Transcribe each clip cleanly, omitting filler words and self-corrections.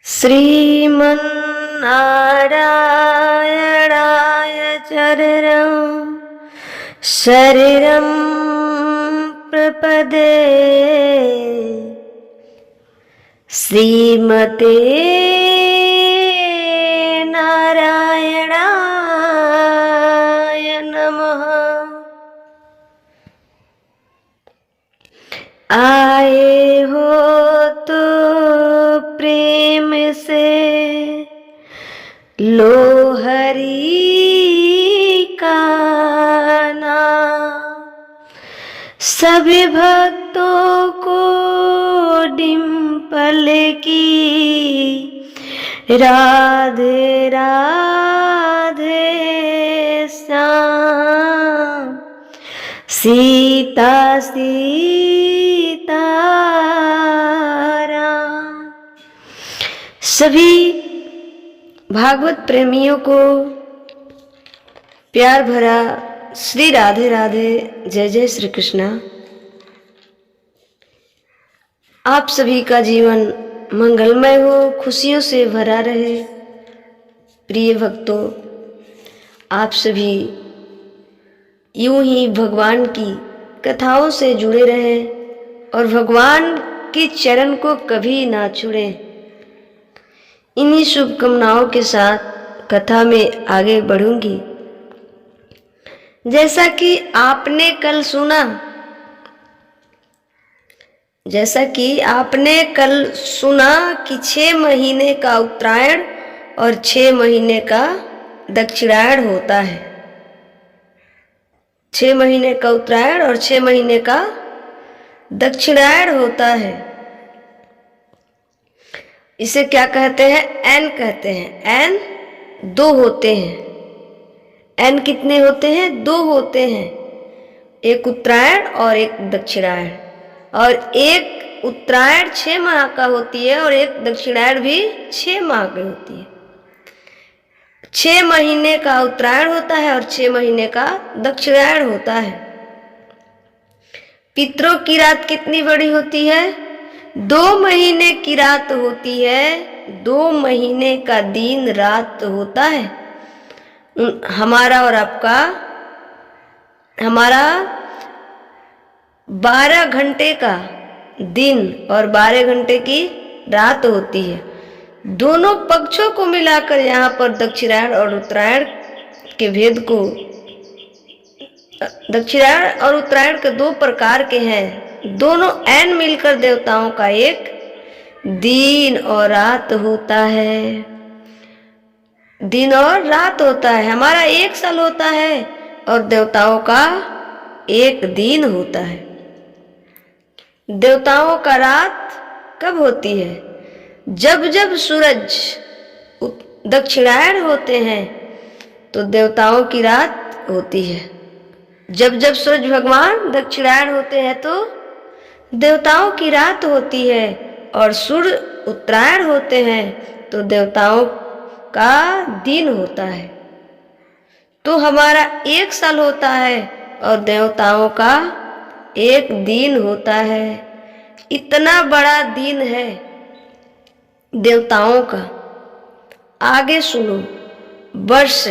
श्रीमन्नारायणाय चरणं शरीरं प्रपदे श्रीमते नारायणाय नमः। आए हो तो प्रेम से लो हरि का नाम, सभी भक्तों को डिंपल की राधे राधे श्याम। सीता सीताराम। सभी भागवत प्रेमियों को प्यार भरा श्री राधे राधे, जय जय श्री कृष्णा। आप सभी का जीवन मंगलमय हो, खुशियों से भरा रहे। प्रिय भक्तों, आप सभी यूं ही भगवान की कथाओं से जुड़े रहें और भगवान के चरण को कभी ना छोड़ें। इन्हीं शुभकामनाओं के साथ कथा में आगे बढ़ूंगी। जैसा कि आपने कल सुना कि 6 महीने का उत्तरायण और 6 महीने का दक्षिणायण होता है। 6 महीने का उत्तरायण और 6 महीने का दक्षिणायण होता है। इसे क्या कहते हैं? एन कहते हैं। एन 2 होते हैं। एन कितने होते हैं? 2 होते हैं। एक उत्तरायण और एक दक्षिणायण। और एक उत्तरायण 6 माह का होती है और एक दक्षिणायण भी 6 माह की होती है। 6 महीने का उत्तरायण होता है और 6 महीने का दक्षिणायण होता है। पितरों की रात कितनी बड़ी होती है? 2 महीने की रात होती है। 2 महीने का दिन रात होता है। हमारा और आपका, हमारा 12 घंटे का दिन और 12 घंटे की रात होती है। दोनों पक्षों को मिलाकर यहाँ पर दक्षिणायण और उत्तरायण के भेद को, दक्षिणायण और उत्तरायण के 2 प्रकार के हैं। दोनों एन मिलकर देवताओं का एक दिन और रात होता है। दिन और रात होता है। हमारा 1 साल होता है और देवताओं का 1 दिन होता है। देवताओं का रात कब होती है? जब जब सूरज दक्षिणायण होते हैं तो देवताओं की रात होती है। जब जब सूरज भगवान दक्षिणायण होते हैं तो देवताओं की रात होती है। और सूर्य उत्तरायण होते हैं तो देवताओं का दिन होता है। तो हमारा 1 साल होता है और देवताओं का 1 दिन होता है। इतना बड़ा दिन है देवताओं का। आगे सुनो। वर्ष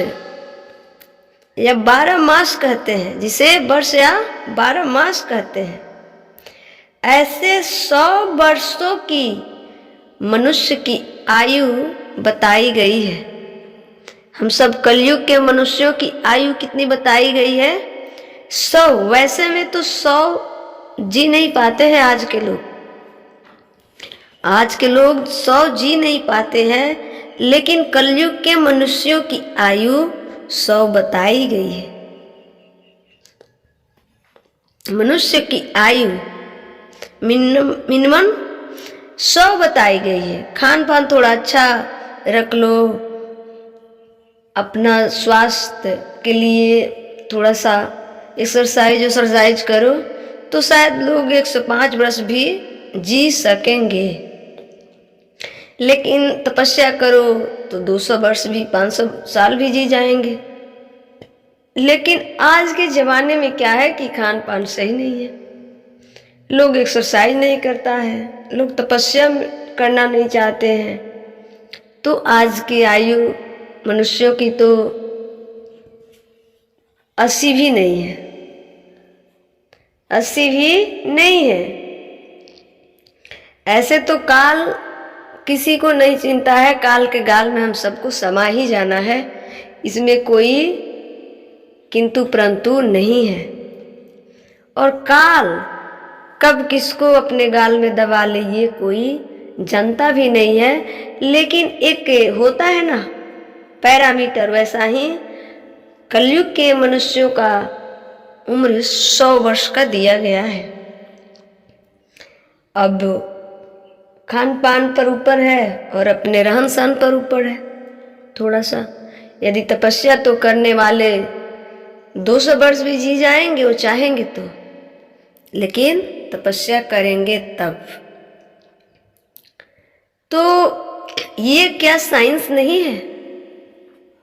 या 12 मास कहते हैं, जिसे वर्ष या 12 मास कहते हैं। ऐसे 100 वर्षों की मनुष्य की आयु बताई गई है। हम सब कलयुग के मनुष्यों की आयु कितनी बताई गई है? 100। वैसे में तो 100 जी नहीं पाते हैं आज के लोग। आज के लोग 100 जी नहीं पाते हैं, लेकिन कलयुग के मनुष्यों की आयु 100 बताई गई है। मनुष्य की आयु मिनिमम 100 बताई गई है। खान पान थोड़ा अच्छा रख लो, अपना स्वास्थ्य के लिए थोड़ा सा एक्सरसाइज करो तो शायद लोग 105 वर्ष भी जी सकेंगे। लेकिन तपस्या करो तो 200 वर्ष भी, 500 साल भी जी जाएंगे। लेकिन आज के ज़माने में क्या है कि खान पान सही नहीं है। लोग एक्सरसाइज नहीं करता है, लोग तपस्या करना नहीं चाहते हैं। तो आज की आयु मनुष्यों की तो 80 भी नहीं है, 80 भी नहीं है। ऐसे तो काल किसी को नहीं चिंता है, काल के गाल में हम सबको समा ही जाना है, इसमें कोई किंतु परंतु नहीं है। और काल कब किसको अपने गाल में दबा ले ये कोई जानता भी नहीं है। लेकिन एक होता है ना पैरामीटर, वैसा ही कलयुग के मनुष्यों का उम्र 100 वर्ष का दिया गया है। अब खान पान पर ऊपर है और अपने रहन सहन पर ऊपर है थोड़ा सा। यदि तपस्या तो करने वाले 200 वर्ष भी जी जाएंगे वो चाहेंगे तो, लेकिन तपस्या करेंगे तब। तो ये क्या साइंस नहीं है?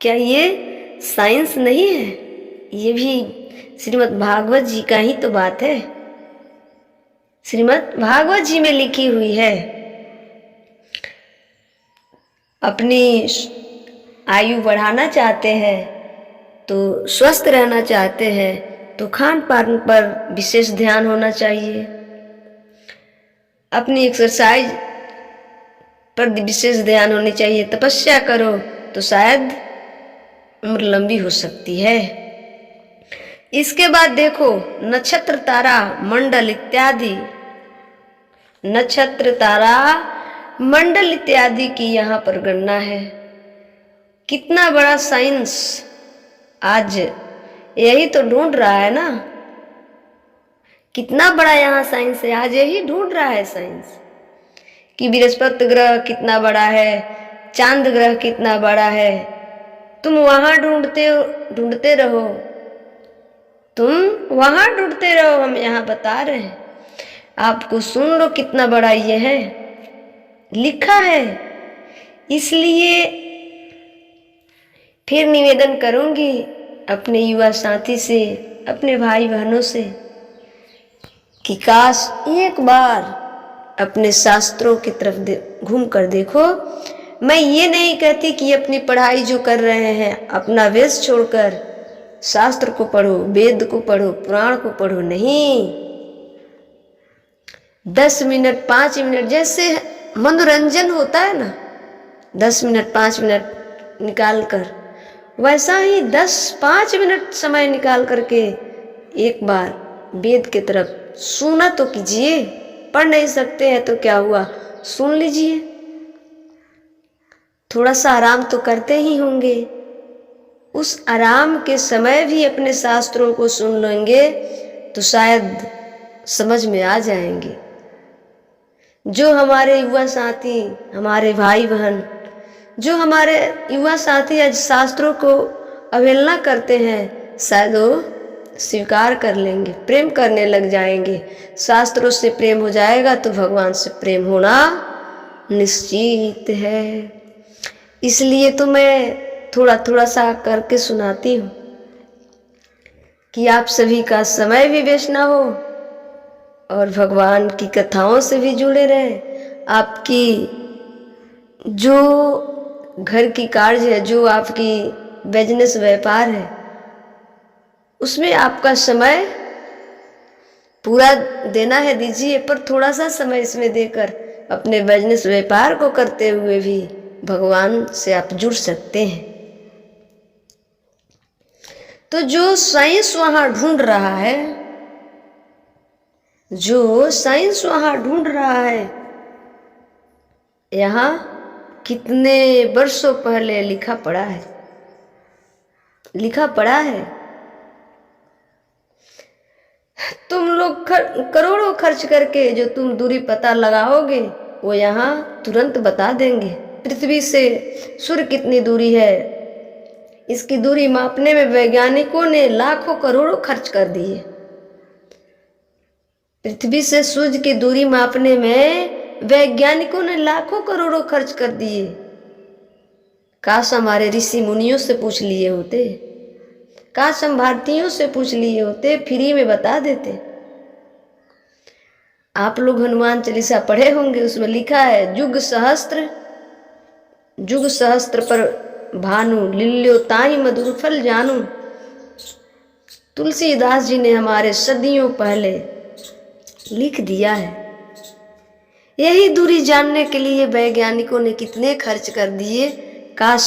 क्या ये साइंस नहीं है? ये भी श्रीमद् भागवत जी का ही तो बात है, श्रीमद् भागवत जी में लिखी हुई है। अपनी आयु बढ़ाना चाहते हैं तो स्वस्थ रहना चाहते हैं तो खान पान पर विशेष ध्यान होना चाहिए, अपनी एक्सरसाइज पर विशेष ध्यान होनी चाहिए। तपस्या करो तो शायद उम्र लंबी हो सकती है। इसके बाद देखो नक्षत्र तारा मंडल इत्यादि, नक्षत्र तारा मंडल इत्यादि की यहाँ पर गणना है। कितना बड़ा साइंस आज यही तो ढूंढ रहा है ना, कितना बड़ा यहाँ साइंस है, आज यही ढूंढ रहा है साइंस कि बृहस्पति ग्रह कितना बड़ा है, चांद ग्रह कितना बड़ा है। तुम वहां ढूंढते रहो, तुम वहां ढूंढते रहो, हम यहाँ बता रहे हैं आपको। सुन लो कितना बड़ा ये है, लिखा है। इसलिए फिर निवेदन करूंगी अपने युवा साथी से, अपने भाई बहनों से कि काश एक बार अपने शास्त्रों की तरफ घूम कर देखो। मैं ये नहीं कहती कि अपनी पढ़ाई जो कर रहे हैं अपना वेश छोड़कर शास्त्र को पढ़ो, वेद को पढ़ो, पुराण को पढ़ो, नहीं। 10 मिनट 5 मिनट जैसे मनोरंजन होता है ना, 10 मिनट 5 मिनट निकाल कर, वैसा ही 10-5 मिनट समय निकाल करके एक बार वेद की तरफ सुना तो कीजिए। पढ़ नहीं सकते हैं तो क्या हुआ, सुन लीजिए। थोड़ा सा आराम तो करते ही होंगे, उस आराम के समय भी अपने शास्त्रों को सुन लेंगे तो शायद समझ में आ जाएंगे। जो हमारे युवा साथी, हमारे भाई बहन, जो हमारे युवा साथी आज शास्त्रों को अवहेलना करते हैं, शायद वो स्वीकार कर लेंगे, प्रेम करने लग जाएंगे। शास्त्रों से प्रेम हो जाएगा तो भगवान से प्रेम होना निश्चित है। इसलिए तो मैं थोड़ा थोड़ा सा करके सुनाती हूँ कि आप सभी का समय भी वेस्ट ना हो और भगवान की कथाओं से भी जुड़े रहें। आपकी जो घर की कार्य है, जो आपकी बिजनेस व्यापार है, उसमें आपका समय पूरा देना है, दीजिए, पर थोड़ा सा समय इसमें देकर अपने बिजनेस व्यापार को करते हुए भी भगवान से आप जुड़ सकते हैं। तो जो साइंस वहां ढूंढ रहा है, जो साइंस वहां ढूंढ रहा है, यहाँ कितने वर्षों पहले लिखा पड़ा है, लिखा पड़ा है। तुम लोग करोड़ों खर्च करके जो तुम दूरी पता लगाओगे वो यहाँ तुरंत बता देंगे। पृथ्वी से सूर्य कितनी दूरी है, इसकी दूरी मापने में वैज्ञानिकों ने लाखों करोड़ों खर्च कर दिए। पृथ्वी से सूर्य की दूरी मापने में वैज्ञानिकों ने लाखों करोड़ों खर्च कर दिए। काश हमारे ऋषि मुनियों से पूछ लिए होते, काश हम भारतीयों से पूछ लिए होते, फ्री में बता देते। आप लोग हनुमान चालीसा पढ़े होंगे, उसमें लिखा है युग सहस्त्र जुग सहस्त्र पर भानु, लिल्यो ताहि मधुर फल जानू। तुलसीदास जी ने हमारे सदियों पहले लिख दिया है। यही दूरी जानने के लिए वैज्ञानिकों ने कितने खर्च कर दिए। काश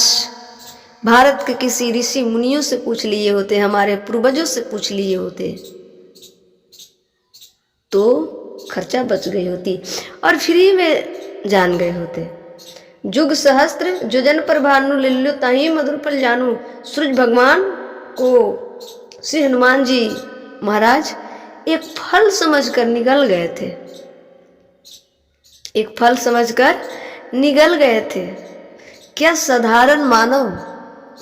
भारत के किसी ऋषि मुनियों से पूछ लिए होते, हमारे पूर्वजों से पूछ लिए होते तो खर्चा बच गई होती और फ्री में जान गए होते। जुग सहस्त्र जोजन पर भानु, लिल्यो ताहि मधुर फल जानू। सूरज भगवान को श्री हनुमान जी महाराज एक फल समझकर निगल गए थे, एक फल समझकर निगल गए थे। क्या साधारण मानव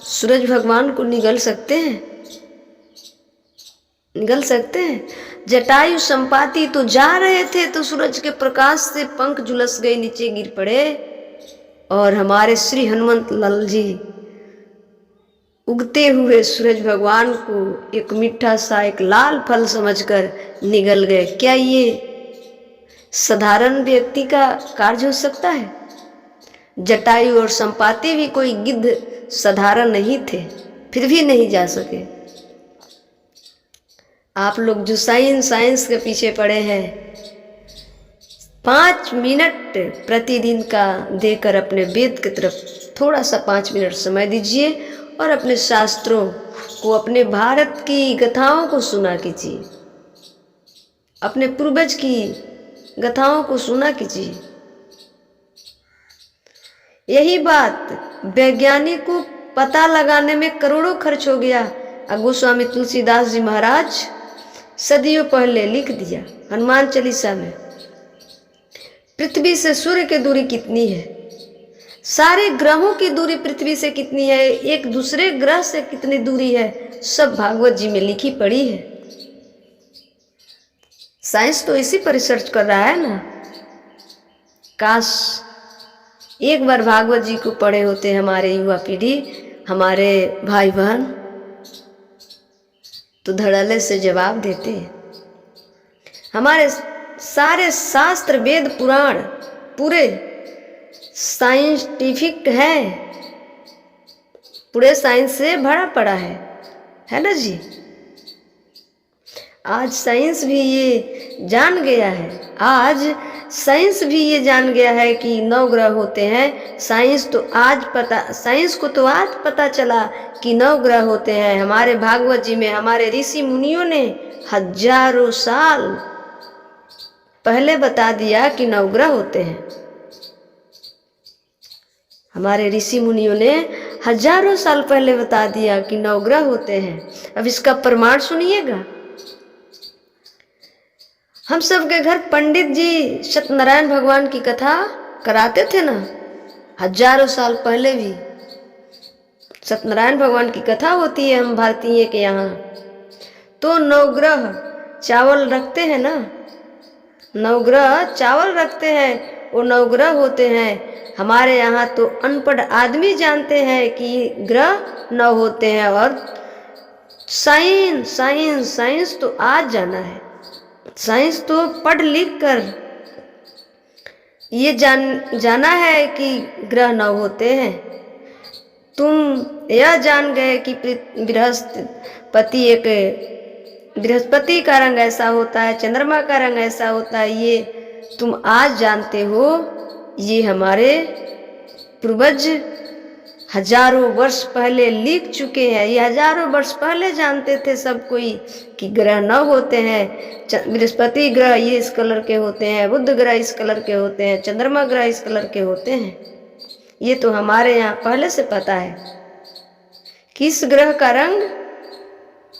सूरज भगवान को निगल सकते हैं? निगल सकते हैं? जटायु संपाति तो जा रहे थे तो सूरज के प्रकाश से पंख झुलस गए, नीचे गिर पड़े। और हमारे श्री हनुमंत लाल जी उगते हुए सूरज भगवान को एक मीठा सा एक लाल फल समझकर निगल गए। क्या ये साधारण व्यक्ति का कार्य हो सकता है? जटायु और संपाति भी कोई गिद्ध साधारण नहीं थे, फिर भी नहीं जा सके। आप लोग जो साइंस के पीछे पड़े हैं, 5 मिनट प्रतिदिन का देकर अपने वेद की तरफ थोड़ा सा 5 मिनट समय दीजिए और अपने शास्त्रों को, अपने भारत की गाथाओं को सुना कीजिए, अपने पूर्वज की गाथाओं को सुना कीजिए। यही बात वैज्ञानिक को पता लगाने में करोड़ों खर्च हो गया। गोस्वामी तुलसीदास जी महाराज सदियों पहले लिख दिया हनुमान चालीसा में। पृथ्वी से सूर्य की दूरी कितनी है, सारे ग्रहों की दूरी पृथ्वी से कितनी है, एक दूसरे ग्रह से कितनी दूरी है, सब भागवत जी में लिखी पड़ी है। साइंस तो इसी पर रिसर्च कर रहा है ना। काश एक बार भागवत जी को पढ़े होते हमारे युवा पीढ़ी, हमारे भाई बहन, तो धड़ल्ले से जवाब देते। हमारे सारे शास्त्र वेद पुराण पूरे साइंटिफिक है, पूरे साइंस से भरा पड़ा है ना जी। आज साइंस भी ये जान गया है, आज साइंस भी ये जान गया है कि 9 ग्रह होते हैं। साइंस को तो आज पता चला कि 9 ग्रह होते हैं। हमारे भागवत जी में हमारे ऋषि मुनियों ने हजारों साल पहले बता दिया कि 9 ग्रह होते हैं। हमारे ऋषि मुनियों ने हजारों साल पहले बता दिया कि 9 ग्रह होते हैं। अब इसका प्रमाण सुनिएगा। हम सब के घर पंडित जी सत्यनारायण भगवान की कथा कराते थे ना, हजारों साल पहले भी सत्यनारायण भगवान की कथा होती है हम भारतीय के यहाँ। तो 9 ग्रह चावल रखते हैं ना, 9 ग्रह चावल रखते हैं, वो 9 ग्रह होते हैं। हमारे यहाँ तो अनपढ़ आदमी जानते हैं कि ग्रह 9 होते हैं। और साइंस तो आज जाना है, साइंस तो पढ़ लिख कर ये जाना है कि ग्रह 9 होते हैं। तुम यह जान गए कि बृहस्पति का रंग ऐसा होता है, चंद्रमा का रंग ऐसा होता है, ये तुम आज जानते हो। ये हमारे पूर्वज हजारों वर्ष पहले लिख चुके हैं। ये हजारों वर्ष पहले जानते थे सब कोई कि ग्रह 9 होते हैं। बृहस्पति ग्रह ये इस कलर के होते हैं, बुध ग्रह इस कलर के होते हैं, चंद्रमा ग्रह इस कलर के होते हैं। ये तो हमारे यहाँ पहले से पता है कि इस ग्रह का रंग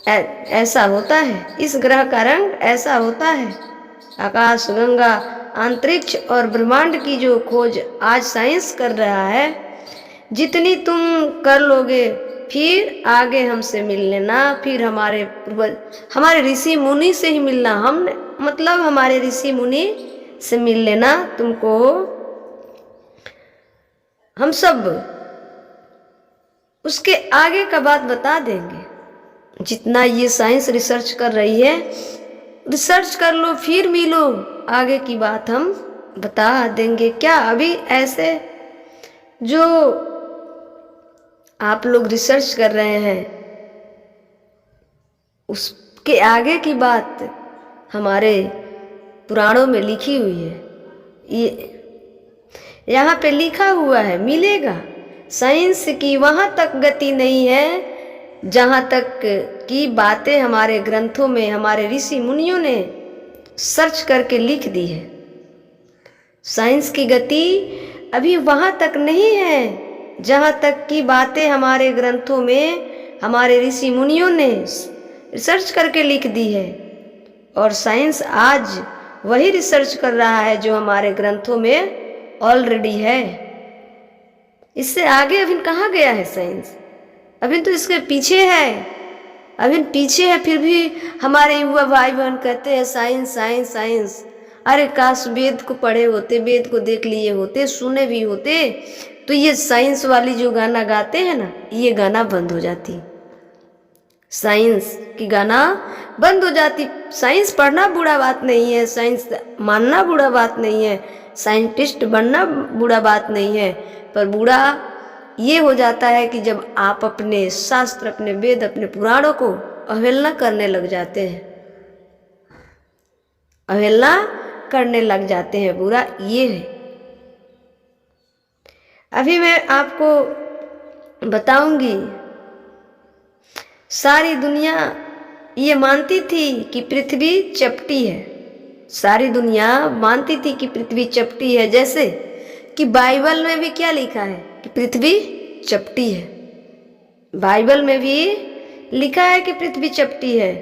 ऐसा होता है, इस ग्रह का रंग ऐसा होता है। आकाश गंगा अंतरिक्ष और ब्रह्मांड की जो खोज आज साइंस कर रहा है, जितनी तुम कर लोगे फिर आगे हमसे मिल लेना, फिर हमारे ऋषि मुनि से ही मिलना। मतलब हमारे ऋषि मुनि से मिल लेना। तुमको हम सब उसके आगे का बात बता देंगे। जितना ये साइंस रिसर्च कर रही है, रिसर्च कर लो फिर मिलो, आगे की बात हम बता देंगे। क्या अभी ऐसे जो आप लोग रिसर्च कर रहे हैं उसके आगे की बात हमारे पुराणों में लिखी हुई है। ये यहाँ पे लिखा हुआ है, मिलेगा। साइंस की वहाँ तक गति नहीं है जहाँ तक की बातें हमारे ग्रंथों में हमारे ऋषि मुनियों ने सर्च करके लिख दी है। साइंस की गति अभी वहाँ तक नहीं है जहाँ तक की बातें हमारे ग्रंथों में हमारे ऋषि मुनियों ने रिसर्च करके लिख दी है। और साइंस आज वही रिसर्च कर रहा है जो हमारे ग्रंथों में ऑलरेडी है। इससे आगे अभी कहाँ गया है साइंस? अभी तो इसके पीछे है, अभी पीछे है। फिर भी हमारे युवा भाई बहन कहते हैं साइंस साइंस साइंस। अरे काश वेद को पढ़े होते, वेद को देख लिए होते, सुने भी होते, तो ये साइंस वाली जो गाना गाते हैं ना, ये गाना बंद हो जाती। साइंस की गाना बंद हो जाती। साइंस पढ़ना बुरा बात नहीं है, साइंस मानना बुरा बात नहीं है, साइंटिस्ट बनना बुरा बात नहीं है, पर बुरा ये हो जाता है कि जब आप अपने शास्त्र, अपने वेद, अपने पुराणों को अवहेलना करने लग जाते हैं, अवहेलना करने लग जाते हैं, बुरा ये है। अभी मैं आपको बताऊंगी, सारी दुनिया ये मानती थी कि पृथ्वी चपटी है। सारी दुनिया मानती थी कि पृथ्वी चपटी है, जैसे कि बाइबल में भी क्या लिखा है कि पृथ्वी चपटी है। बाइबल में भी लिखा है कि पृथ्वी चपटी है।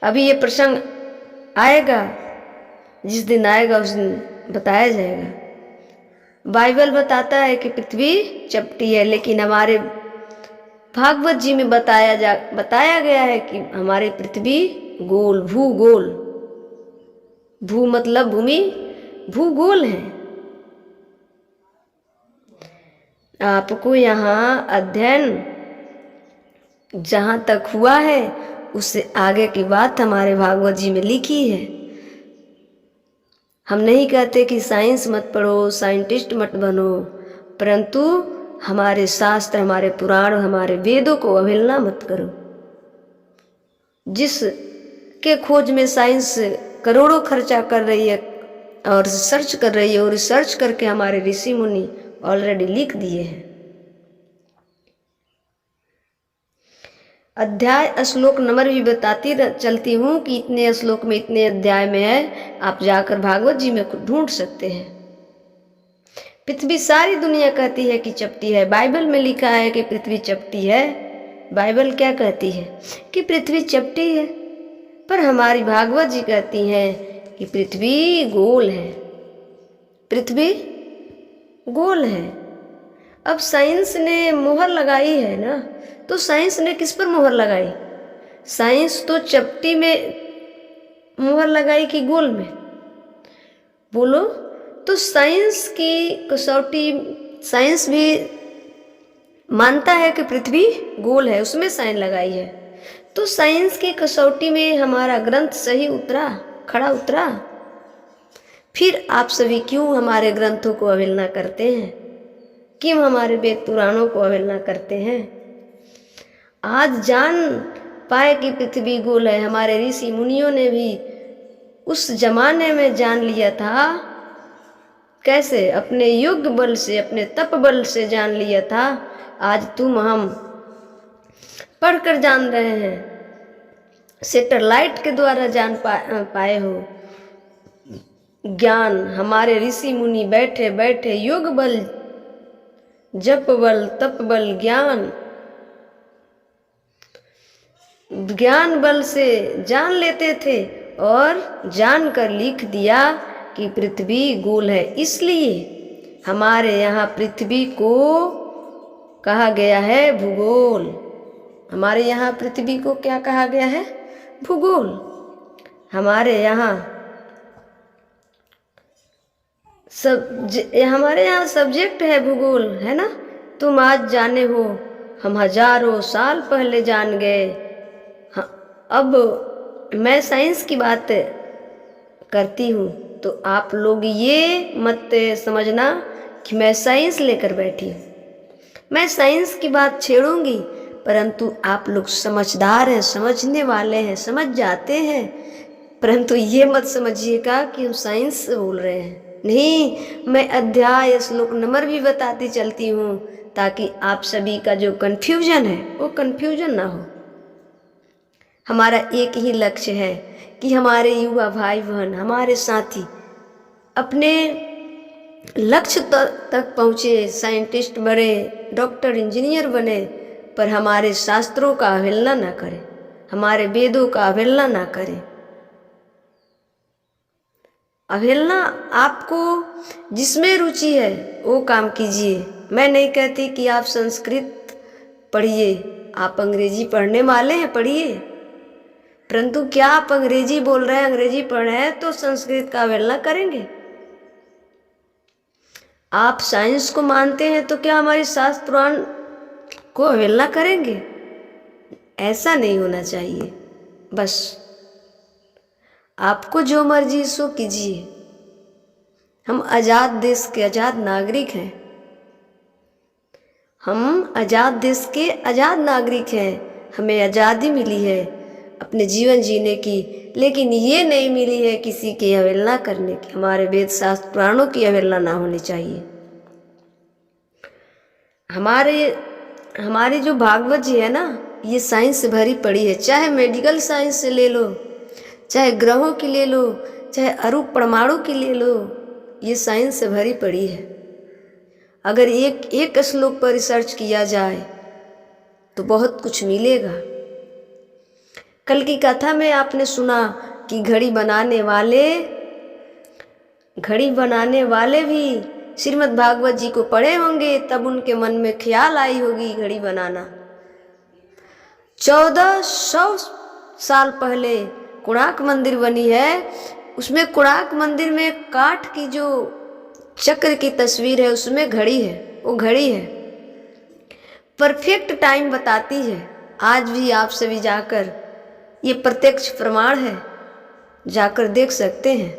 अभी ये प्रसंग आएगा, जिस दिन आएगा उस दिन बताया जाएगा। बाइबल बताता है कि पृथ्वी चपटी है, लेकिन हमारे भागवत जी में बताया गया है कि हमारी पृथ्वी गोल, भूगोल, भू मतलब भूमि, भूगोल है। आपको यहाँ अध्ययन जहाँ तक हुआ है उससे आगे की बात हमारे भागवत जी में लिखी है। हम नहीं कहते कि साइंस मत पढ़ो, साइंटिस्ट मत बनो, परंतु हमारे शास्त्र, हमारे पुराण, हमारे वेदों को अवहेलना मत करो। जिस के खोज में साइंस करोड़ों खर्चा कर रही है और रिसर्च कर रही है, और रिसर्च करके हमारे ऋषि मुनि ऑलरेडी लिख दिए हैं। अध्याय श्लोक नंबर भी बताती चलती हूँ कि इतने श्लोक में, इतने अध्याय में है, आप जाकर भागवत जी में ढूंढ सकते हैं। पृथ्वी सारी दुनिया कहती है कि चपटी है। बाइबल में लिखा है कि पृथ्वी चपटी है। बाइबल क्या कहती है कि पृथ्वी चपटी है, पर हमारी भागवत जी कहती हैं कि पृथ्वी गोल है, पृथ्वी गोल है। अब साइंस ने मोहर लगाई है ना, तो साइंस ने किस पर मोहर लगाई? साइंस तो चपटी में मोहर लगाई कि गोल में? बोलो। तो साइंस की कसौटी, साइंस भी मानता है कि पृथ्वी गोल है, उसमें साइन लगाई है। तो साइंस की कसौटी में हमारा ग्रंथ सही उतरा, खड़ा उतरा। फिर आप सभी क्यों हमारे ग्रंथों को अवहेलना करते हैं? क्यों हमारे वेद पुराणों को अवहेलना करते हैं? आज जान पाए कि पृथ्वी गोल है। हमारे ऋषि मुनियों ने भी उस जमाने में जान लिया था। कैसे? अपने योग बल से, अपने तप बल से जान लिया था। आज तुम हम पढ़कर जान रहे हैं, सैटेलाइट के द्वारा जान पाए हो। ज्ञान हमारे ऋषि मुनि बैठे बैठे योग बल, जप बल, तप बल, ज्ञान बल से जान लेते थे और जानकर लिख दिया कि पृथ्वी गोल है। इसलिए हमारे यहाँ पृथ्वी को कहा गया है भूगोल। हमारे यहाँ पृथ्वी को क्या कहा गया है? भूगोल। हमारे यहाँ हमारे यहाँ सब्जेक्ट है भूगोल, है ना। तुम आज जाने हो, हम हजारों साल पहले जान गए। हाँ, अब मैं साइंस की बात करती हूँ, तो आप लोग ये मत समझना कि मैं साइंस लेकर बैठी हूँ, मैं साइंस की बात छेड़ूंगी, परंतु आप लोग समझदार हैं, समझने वाले हैं, समझ जाते हैं। परंतु ये मत समझिएगा कि हम साइंस से बोल रहे हैं, नहीं, मैं अध्याय श्लोक नंबर भी बताती चलती हूँ, ताकि आप सभी का जो कन्फ्यूजन है वो कन्फ्यूजन ना हो। हमारा एक ही लक्ष्य है कि हमारे युवा भाई बहन, हमारे साथी अपने लक्ष्य तक पहुँचे, साइंटिस्ट बने, डॉक्टर इंजीनियर बने, पर हमारे शास्त्रों का अवहेलना ना करें, हमारे वेदों का अवहेलना ना करें। अवहेलना, आपको जिसमें रुचि है वो काम कीजिए। मैं नहीं कहती कि आप संस्कृत पढ़िए, आप अंग्रेजी पढ़ने वाले हैं पढ़िए, परंतु क्या आप अंग्रेजी बोल रहे हैं, अंग्रेजी पढ़ रहे हैं तो संस्कृत का अवहेलना करेंगे? आप साइंस को मानते हैं तो क्या हमारे शास्त्र पुराण को अवहेलना करेंगे? ऐसा नहीं होना चाहिए। बस आपको जो मर्जी सो कीजिए। हम आज़ाद देश के आज़ाद नागरिक हैं, हम आज़ाद देश के आज़ाद नागरिक हैं। हमें आज़ादी मिली है अपने जीवन जीने की, लेकिन ये नहीं मिली है किसी की अवहेलना करने की। हमारे वेद शास्त्र पुराणों की अवहेलना ना होनी चाहिए। हमारे जो भागवत जी है ना, ये साइंस से भरी पड़ी है। चाहे मेडिकल साइंस से ले लो, चाहे ग्रहों की ले लो, चाहे अणु परमाणु की ले लो, ये साइंस से भरी पड़ी है। अगर एक एक श्लोक पर रिसर्च किया जाए तो बहुत कुछ मिलेगा। कल की कथा में आपने सुना कि घड़ी बनाने वाले भी श्रीमद् भागवत जी को पढ़े होंगे, तब उनके मन में ख्याल आई होगी घड़ी बनाना। 1400 साल पहले कोणार्क मंदिर बनी है, उसमें कोणार्क मंदिर में काठ की जो चक्र की तस्वीर है उसमें घड़ी है, वो घड़ी है, परफेक्ट टाइम बताती है। आज भी आप सभी जाकर, ये प्रत्यक्ष प्रमाण है, जाकर देख सकते हैं।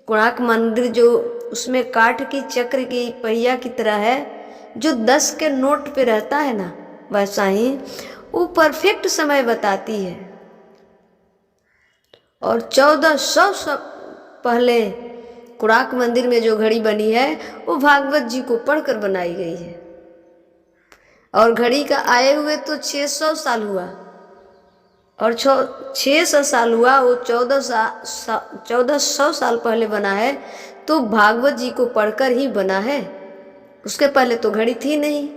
कोणार्क मंदिर जो उसमें काठ की चक्र की पहिया की तरह है, जो 10 के नोट पे रहता है ना, वैसा ही वो परफेक्ट समय बताती है। और 1400 पहले कोणार्क मंदिर में जो घड़ी बनी है वो भागवत जी को पढ़कर बनाई गई है। और घड़ी का आए हुए तो 600 साल हुआ, और 600 साल हुआ, वो 1400 साल पहले बना है, तो भागवत जी को पढ़कर ही बना है। उसके पहले तो घड़ी थी नहीं,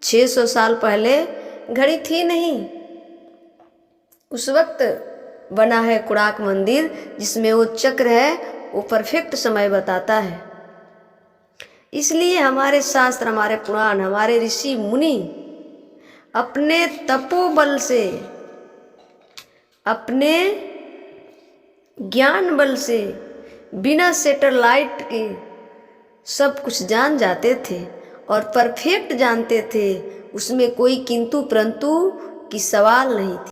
600 साल पहले घड़ी थी नहीं। उस वक्त बना है कोणार्क मंदिर, जिसमें वो चक्र है, वो परफेक्ट समय बताता है। इसलिए हमारे शास्त्र, हमारे पुराण, हमारे ऋषि मुनि अपने तपोबल से, अपने ज्ञान बल से, बिना सैटेलाइट के सब कुछ जान जाते थे और परफेक्ट जानते थे। उसमें कोई किंतु परंतु की सवाल नहीं थी।